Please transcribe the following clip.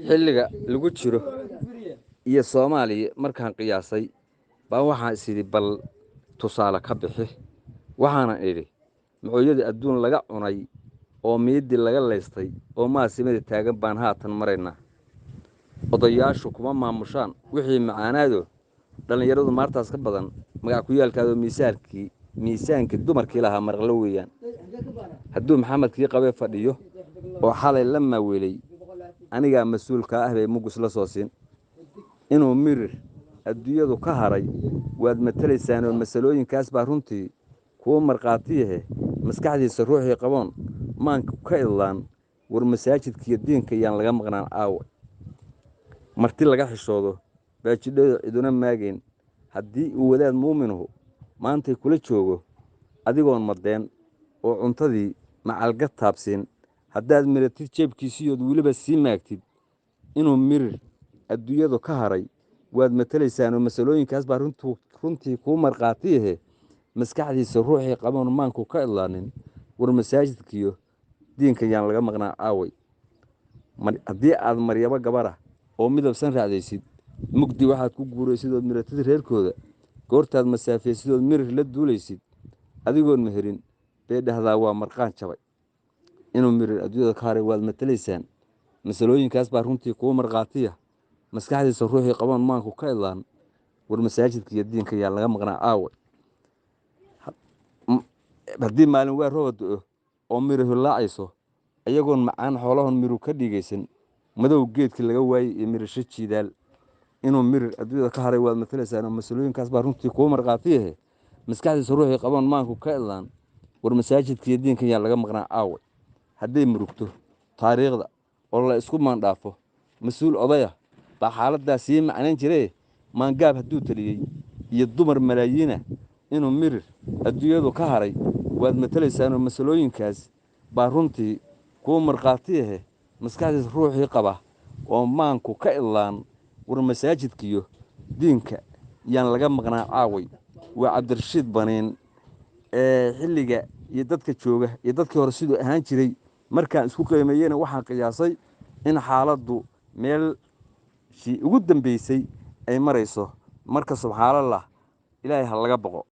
xilliga lagu jiro iyo Soomaaliya markaan qiyaasay baa waxaan isiri bal tusaale ka bixi waxaana idhi muxooyadii adduun laga cunay oo miidii laga leystay oo maasimada taagan baan haatan maraynaa odayaashu kuma maamushaan wixii macaanaado dhalinyaradu maartaas ka badan magac ku yaalkaado miisaanka dumarkii lahaa marqlo weeyaan hadduu maxamedkii qabee fadhiyo oo xalay la maaweelay anigaa mas-uulka ah bay mugus la soo siin inuu mirir adduunyadu ka haray waad matalaysaan oo masalooyinkaas baa runtii kuwa marqaatiyahe maskaxdiisa ruuxii qaboon maanka ka idlaan war masaajidkiiyo diinka yaan laga maqnaan aawe marti laga xishoodo baajidhada ciduna maagayn haddii uu wadaad muuminuhu maantay kula joogo adigoon madeen oo cuntadii macalga taabsiin haddaad miratid jeebkiisiyood weliba sii maagtid inuu mirir adduunyadu ka haray waad matalaysaan oo masalooyinkaas baa runtii kuu marqaatiyahe maskaxdiisa ruuxii qaboon maanku ka idlaanin war masaajidkiyo diinka yaan laga maqnaa aaway haddii aad maryabo gabara oo midabsan raacdaysid mugdi waxaad ku guuraysid ood miratid reerkooda goortaad masaafaysidood mirir la duulaysid adigoon meherin bay dhahdaa waa marqaan jabay inuu mirir adduunyada ka haray waad matalaysaan masalooyinkaas baa runtii kuu marqaatiya maskaxdiisa ruuxii qaboon maanku ka idlaan war masaajidka iyo diinka yaa laga maqnaa aaway haddii maalin waa rooba do-o oo miru hilaacayso iyagoon macaan xoolahon miru ka dhigaysan madow geedkii laga waayey iyo mirasho jiidaal inuu mirir adduunyada ka haray waad matalaysaan oo masalooyinkaas baa runtii kuu marqaatiyahe maskaxdiisa ruuxii qaboon maanku ka idlaan war masaajidka iyo diinka yaa laga maqnaa aaway hadday murugto taariikhda oo la isku maandhaafo mas-uul odaya baa xaaladdaa sii macnayn jiree maangaab hadduu taliyey iyo dumar malaayiina inuu mirir adduunyadu ka haray waad matalaysaan oo masalooyinkaas baa runtii kuu marqaatiyahe maskaxdiisa ruuxii qaba oo maanku ka idlaan war masaajidkiyo diinka yaan laga maqnaa caaway waa cabdirashiid baniin xilliga iyo dadka jooga iyo dadkii hore siduu ahaan jiray markaan isku qiimeeyena waxaan qiyaasay in xaaladdu meelshii ugu dambaysay ay marayso marka subxaanallah ilaahay ha laga boqo